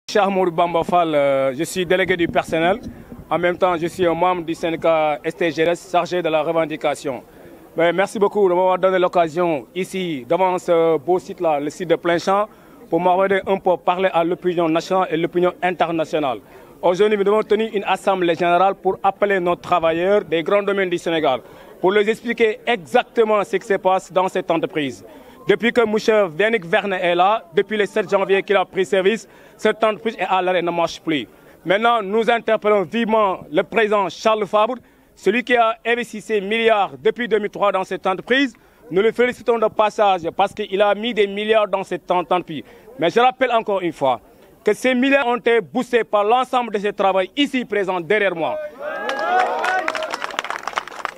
Cheikh Ahmadou Bamba Fall, je suis délégué du personnel. En même temps, je suis un membre du syndicat STGS chargé de la revendication. Merci beaucoup de m'avoir donné l'occasion ici, devant ce beau site-là, le site de Plein-Champ, pour m'avoir un peu parler à l'opinion nationale et l'opinion internationale. Aujourd'hui, nous devons tenir une assemblée générale pour appeler nos travailleurs des grands domaines du Sénégal, pour leur expliquer exactement ce qui se passe dans cette entreprise. Depuis que M. Yannick Vernet est là, depuis le 7 janvier qu'il a pris service, cette entreprise est à l'arrêt, ne marche plus. Maintenant, nous interpellons vivement le président Charles Fabre, celui qui a investi ses milliards depuis 2003 dans cette entreprise. Nous le félicitons de passage parce qu'il a mis des milliards dans cette entreprise. Mais je rappelle encore une fois que ces milliards ont été boostés par l'ensemble de ces travailleurs ici présents derrière moi.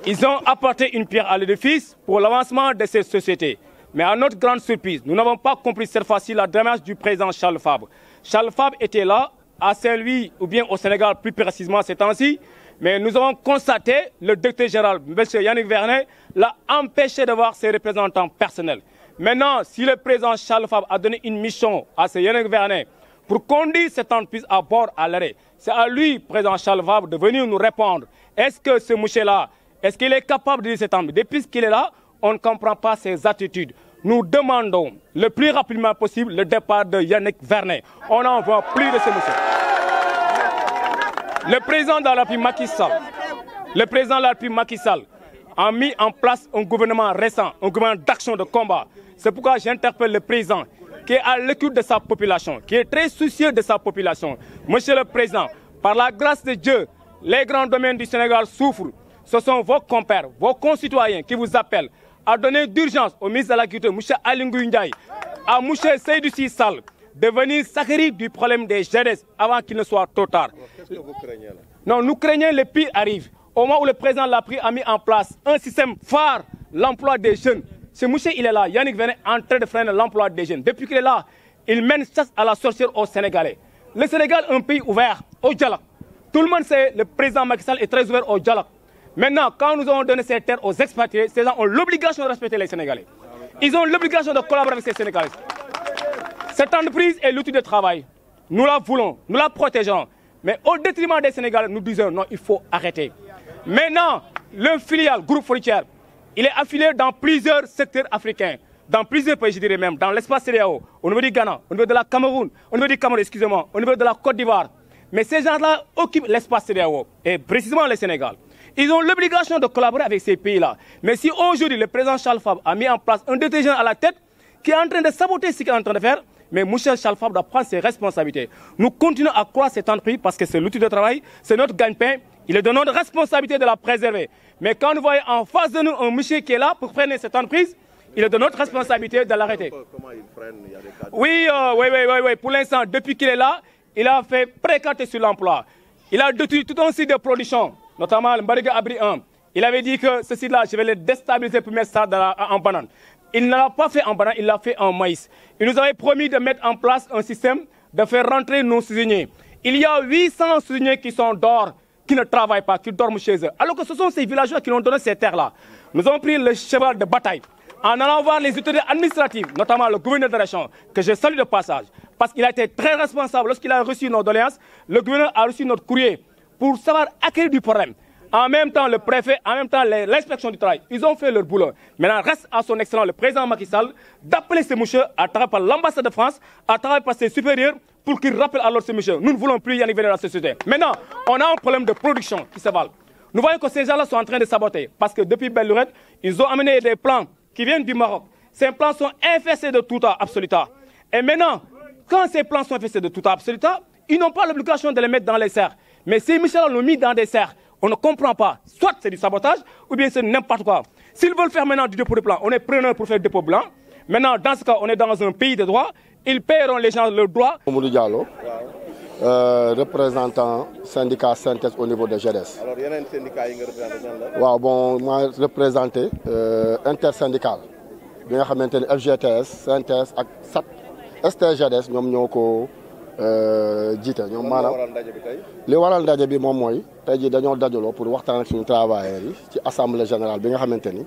Ils ont apporté une pierre à l'édifice pour l'avancement de cette société. Mais à notre grande surprise, nous n'avons pas compris cette fois-ci la démarche du président Charles Fabre. Charles Fabre était là, à Saint-Louis ou bien au Sénégal plus précisément ces temps-ci, mais nous avons constaté le directeur général, M. Yannick Vernet, l'a empêché de voir ses représentants personnels. Maintenant, si le président Charles Fabre a donné une mission à ce Yannick Vernet pour conduire cette entreprise à bord à l'arrêt, c'est à lui, président Charles Fabre, de venir nous répondre. Est-ce que ce monsieur-là, est-ce qu'il est capable de dire cette entreprise? Depuis qu'il est là, on ne comprend pas ses attitudes. Nous demandons le plus rapidement possible le départ de Yannick Vernet. On n'en veut plus de ce monsieur. Le président de la République Macky Sall, a mis en place un gouvernement récent, un gouvernement d'action de combat. C'est pourquoi j'interpelle le président qui est à l'écoute de sa population, qui est très soucieux de sa population. Monsieur le président, par la grâce de Dieu, les grands domaines du Sénégal souffrent. Ce sont vos compères, vos concitoyens qui vous appellent à donner d'urgence au ministre de l'Agriculture, M. Aly Ngouille Ndiaye, à M. Seydou Sy Sall, de venir s'acquérir du problème des jeunesse avant qu'il ne soit trop tard. Qu'est-ce que vous craignez là? Non, nous craignons le pire arrive. Au moment où le président l'a pris, a mis en place un système phare, l'emploi des jeunes. Ce monsieur, il est là, Yannick Vernet, en train de freiner l'emploi des jeunes. Depuis qu'il est là, il mène chasse à la sorcière aux Sénégalais. Le Sénégal est un pays ouvert au dialogue. Tout le monde sait, le président Macky Sall est très ouvert au dialogue. Maintenant, quand nous avons donné ces terres aux expatriés, ces gens ont l'obligation de respecter les Sénégalais. Ils ont l'obligation de collaborer avec ces Sénégalais. Cette entreprise est l'outil de travail. Nous la voulons, nous la protégeons. Mais au détriment des Sénégalais, nous disons non, il faut arrêter. Maintenant, le filial groupe fruitier, il est affilié dans plusieurs secteurs africains, dans plusieurs pays, je dirais même, dans l'espace CEDEAO, au niveau du Ghana, au niveau de la Cameroun, au niveau du Cameroun, excusez-moi, au niveau de la Côte d'Ivoire. Mais ces gens-là occupent l'espace CEDEAO, et précisément le Sénégal. Ils ont l'obligation de collaborer avec ces pays-là. Mais si aujourd'hui, le président Charles Fabre a mis en place un dirigeant à la tête qui est en train de saboter ce qu'il est en train de faire, mais M. Charles Fabre doit prendre ses responsabilités. Nous continuons à croire cette entreprise parce que c'est l'outil de travail, c'est notre gagne-pain. Il est de notre responsabilité de la préserver. Mais quand nous voyons en face de nous un monsieur qui est là pour freiner cette entreprise, il est de notre responsabilité de l'arrêter. Comment il freine? Il y a des cas de... Oui. Pour l'instant, depuis qu'il est là, il a fait précarité sur l'emploi. Il a détruit tout un site de production, notamment le Mbariga Abri 1. Il avait dit que ce site-là, je vais le déstabiliser pour mettre ça en banane. Il ne l'a pas fait en banane, il l'a fait en maïs. Il nous avait promis de mettre en place un système de faire rentrer nos saisonniers. Il y a 800 saisonniers qui sont dehors, qui ne travaillent pas, qui dorment chez eux. Alors que ce sont ces villageois qui nous ont donné ces terres-là. Nous avons pris le cheval de bataille en allant voir les autorités administratives, notamment le gouverneur de la région, que je salue de passage, parce qu'il a été très responsable. Lorsqu'il a reçu nos doléances, le gouverneur a reçu notre courrier pour savoir acquérir du problème. En même temps, le préfet, en même temps, l'inspection du travail, ils ont fait leur boulot. Maintenant, reste à son excellence, le président Macky Sall, d'appeler ces messieurs à travers par l'ambassade de France, à travers par ses supérieurs, pour qu'ils rappellent alors ces messieurs. Nous ne voulons plus Yannick Vernet dans la société. Maintenant, on a un problème de production qui s'avale. Nous voyons que ces gens-là sont en train de saboter, parce que depuis Belle Lurette, ils ont amené des plans qui viennent du Maroc. Ces plans sont infestés de tout absoluta. Et maintenant, quand ces plans sont infestés de tout absoluta, ils n'ont pas l'obligation de les mettre dans les serres. Mais ces messieurs-là l'ont mis dans des serres. On ne comprend pas. Soit c'est du sabotage, ou bien c'est n'importe quoi. S'ils veulent faire maintenant du dépôt de plan, on est preneur pour faire le dépôt blanc. Maintenant, dans ce cas, on est dans un pays de droit. Ils paieront les gens leurs droits. Mamadou Diallo, représentant syndicat Synthèse au niveau de GEDES. Alors, il y a un syndicat qui représente là. Bon, moi, représenté intersyndical. Bien sûr, FGTS, Synthèse et STGEDES, nous sommes jiite ñoom maanaam li waral ndaje bi moom mooy tey jii dañoo dajaloo pour waxtaan ak suñu travailleurs yi ci assemblée générale bi nga xamante ni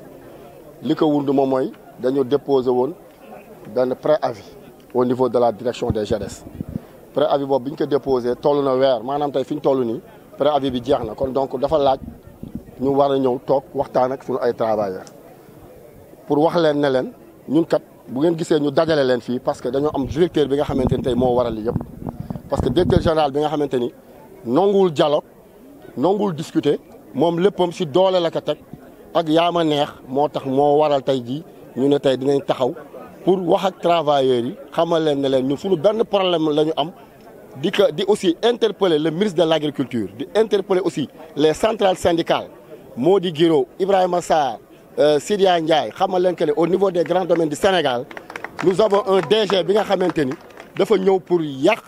li ko wund moom mooy dañoo déposé woon benn préavis au niveau de la direction des GEDES préavis boobu bi ñu ko déposé toll na weer maanaam tey fi ñu toll nii préavis bi jeex na kon donc dafa laaj ñu war a ñëw toog waxtaan ak suñu ay travailleurs pour wax leen ne leen ñun kat bu ngeen gisee ñu dajale leen fii parce que dañoo am directeur bi nga xamante ni tey moo waral li yëpp parce que directeur général bi nga xamante ni nanguwul dialogue nanguwul discuter moom léppam si doole la ko teg ak yaama neex moo tax moo waral tey jii ñu ne tey dinañ taxaw pour wax ak travailleurs yi xamal leen ne leen ñun suñu benn problème la ñu am di aussi interpeller le ministre de l'agriculture di interpeller aussi les centrales syndicales Mody Guiro Ibrahima Sarr Sidya Ndiaye xamal leen que ne au niveau des grands domaines du Sénégal nous avons un DG bi nga xamante ni dafa ñëw pour yàq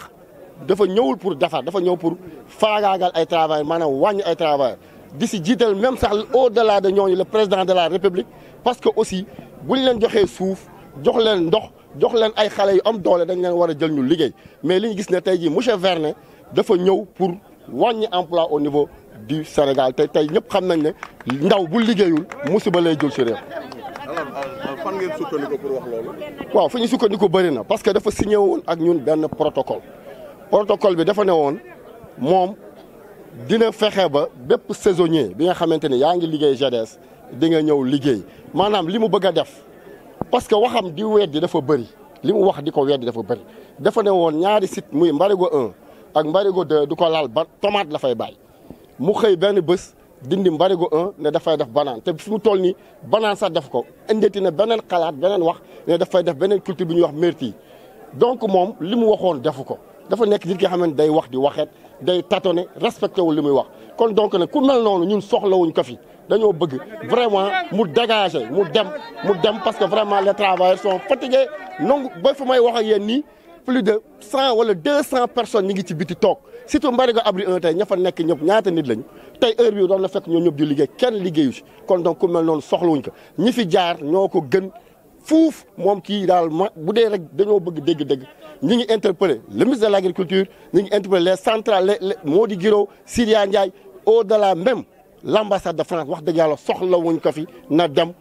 dafa ñëwul pour defar dafa ñëw pour faagaagal ay travailleurs maanaam wàññi ay travailleurs di si jiital même sax au-delà de ñooñu le président de la République parce que aussi buñ leen joxee suuf jox leen ndox jox leen ay xale yu am doole dañ leen war a jël ñu liggéey mais li ñu gis ne tey jii monsieur Vernet dafa ñëw pour wàññi emploi au niveau du Sénégal tey ñëpp xam nañ ne ndaw bu liggéeyul musiba lay jël ci réew. alors fan ngeen sukkandiku pour wax loolu. waaw fi ñu sukkandiku bëri na parce que dafa signé woon ak ñun benn protocole bi dafa ne woon moom dina fexe ba bépp saisonnier bi nga xamante ni yaa ngi liggéey GDS di nga ñëw liggéey maanaam li mu bëgg a def parce que waxam di weddi dafa bëri li mu wax di ko weddi dafa bëri dafa ne woon ñaari site muy Mbarigo 1 ak Mbarigo 2 du ko laal ba tomate la fay bàyyi mu xëy benn bés dindi Mbarigo 1 ne dafay def banaan te fi mu toll nii banaan sax def ko indeti na beneen xalaat beneen wax ne dafay def beneen culture bi ñuy wax myrtille donc moom li mu waxoon defu ko dafa nekk nit ki nga xam ne day wax di waxeet day tâtonner respecté wul li muy wax kon donc nag ku mel noonu ñun soxlawuñ ko fi dañoo bëgg vraiment mu dégager mu dem parce que vraiment les travailleurs sont fatigués nangu ba fu may wax ak yéen nii plus de 100 wala 200 personnes ñi ngi ci biti toog surtout Mbarigo Abri 1 tey ña fa nekk ñëpp ñaata nit lañu tey heure bi doon na fekk ñoo ñëpp di liggéey kenn liggéeyu si kon donc ku mel noonu soxlawuñ ko ñi fi jaar ñoo ko gën fuuf moom kii daal bu dee rek dañoo bëgg dégg-dégg ñi ngi interpeller le ministre de l'agriculture ñi ngi interpeller les centrales Mody Guiro Sidya Ndiaye au-delà même l'ambassade de France wax dëgg yàlla soxlawuñ ko fi na dem.